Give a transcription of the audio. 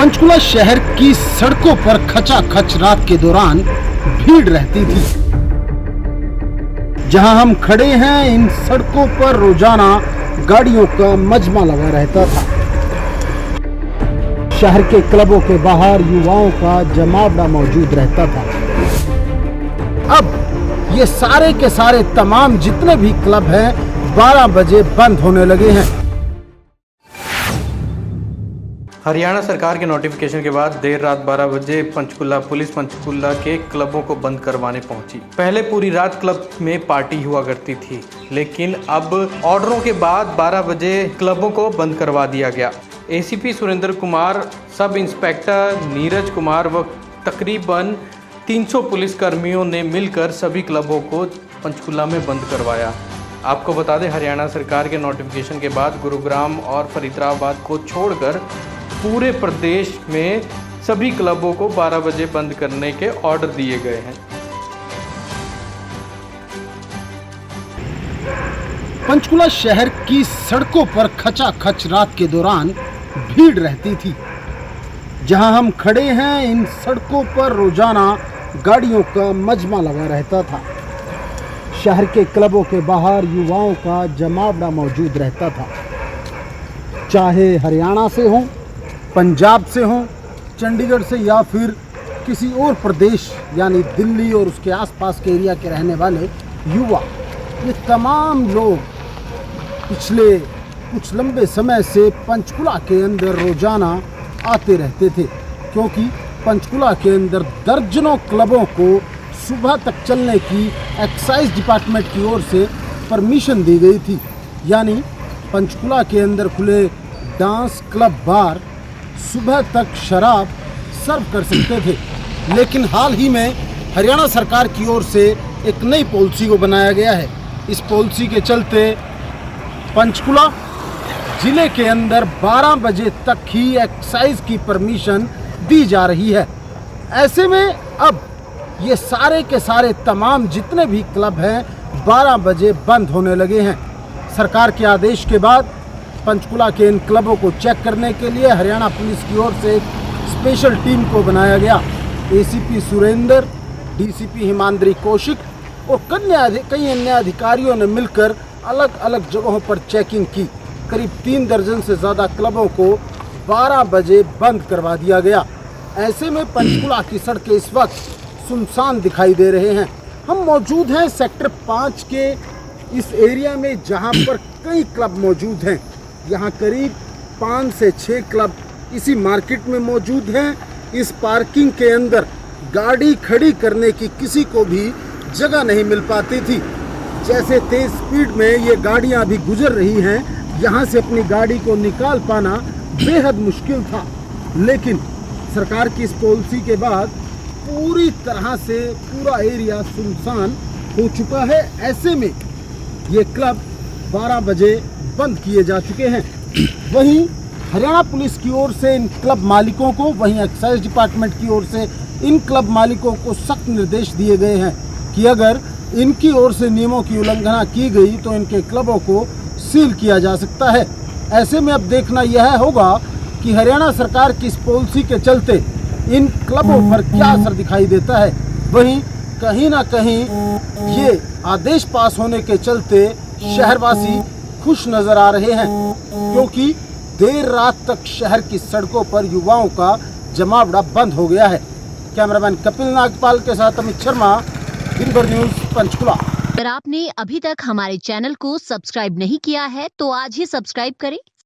पंचकुला शहर की सड़कों पर खचाखच रात के दौरान भीड़ रहती थी। जहां हम खड़े हैं, इन सड़कों पर रोजाना गाड़ियों का मजमा लगा रहता था। शहर के क्लबों के बाहर युवाओं का जमावड़ा मौजूद रहता था। अब ये सारे के सारे तमाम जितने भी क्लब हैं 12 बजे बंद होने लगे हैं। हरियाणा सरकार के नोटिफिकेशन के बाद देर रात 12 बजे पुलिस पंचकुला के क्लबों को बंद करवाने पहुंची। पहले पूरी रात क्लब में पार्टी हुआ करती थी, लेकिन अब ऑर्डरों के बाद 12 बजे क्लबों को बंद करवा दिया गया। ACP Surendra Kumar, sub inspector Neeraj Kumar व तकरीबन 300 पुलिस कर्मियों ने मिलकर सभी क्लबों को पंचकुला में बंद करवाया। आपको बता दें, हरियाणा सरकार के नोटिफिकेशन के बाद गुरुग्राम और फरीदाबाद को छोड़कर पूरे प्रदेश में सभी क्लबों को 12 बजे बंद करने के ऑर्डर दिए गए हैं। पंचकुला शहर की सड़कों पर खचाखच रात के दौरान भीड़ रहती थी। जहां हम खड़े हैं, इन सड़कों पर रोजाना गाड़ियों का मजमा लगा रहता था। शहर के क्लबों के बाहर युवाओं का जमावड़ा मौजूद रहता था। चाहे हरियाणा से हो, पंजाब से हो, चंडीगढ़ से या फिर किसी और प्रदेश यानी दिल्ली और उसके आसपास के एरिया के रहने वाले युवा, ये तमाम लोग पिछले कुछ लंबे समय से पंचकुला के अंदर रोजाना आते रहते थे, क्योंकि पंचकुला के अंदर दर्जनों क्लबों को सुबह तक चलने की एक्साइज डिपार्टमेंट की ओर से परमिशन दी गई थी। यानी पंचकुला के अंदर खुले डांस क्लब बार सुबह तक शराब सर्व कर सकते थे। लेकिन हाल ही में हरियाणा सरकार की ओर से एक नई पॉलिसी को बनाया गया है। इस पॉलिसी के चलते पंचकुला जिले के अंदर 12 बजे तक ही एक्साइज की परमिशन दी जा रही है। ऐसे में अब ये सारे के सारे तमाम जितने भी क्लब हैं 12 बजे बंद होने लगे हैं। सरकार के आदेश के बाद पंचकुला के इन क्लबों को चेक करने के लिए हरियाणा पुलिस की ओर से एक स्पेशल टीम को बनाया गया। एसीपी सुरेंद्र, डीसीपी हिमांद्री कौशिक और कई अन्य अधिकारियों ने मिलकर अलग अलग जगहों पर चेकिंग की। करीब 3 दर्जन से ज़्यादा क्लबों को 12 बजे बंद करवा दिया गया। ऐसे में पंचकुला की सड़कें इस वक्त सुनसान दिखाई दे रहे हैं। हम मौजूद हैं सेक्टर 5 के इस एरिया में, जहां पर कई क्लब मौजूद हैं। यहाँ करीब 5 से 6 क्लब इसी मार्केट में मौजूद हैं। इस पार्किंग के अंदर गाड़ी खड़ी करने की किसी को भी जगह नहीं मिल पाती थी। जैसे तेज स्पीड में ये गाड़ियाँ अभी गुजर रही हैं, यहाँ से अपनी गाड़ी को निकाल पाना बेहद मुश्किल था। लेकिन सरकार की इस पॉलिसी के बाद पूरी तरह से पूरा एरिया सुनसान हो चुका है। ऐसे में ये क्लब 12 बजे बंद किए जा चुके हैं। वहीं हरियाणा पुलिस की ओर से इन क्लब मालिकों को, वहीं एक्साइज डिपार्टमेंट की ओर से इन क्लब मालिकों को सख्त निर्देश दिए गए हैं कि अगर इनकी ओर से नियमों की उल्लंघना की गई तो इनके क्लबों को सील किया जा सकता है। ऐसे में अब देखना यह होगा कि हरियाणा सरकार की इस पॉलिसी के चलते इन क्लबों पर क्या असर दिखाई देता है। वहीं कहीं ना कहीं ये आदेश पास होने के चलते शहरवासी खुश नजर आ रहे हैं, क्योंकि देर रात तक शहर की सड़कों पर युवाओं का जमावड़ा बंद हो गया है। कैमरामैन कपिल नागपाल के साथ अमित शर्मा, दिनभर न्यूज, पंचकुला। अगर आपने अभी तक हमारे चैनल को सब्सक्राइब नहीं किया है तो आज ही सब्सक्राइब करें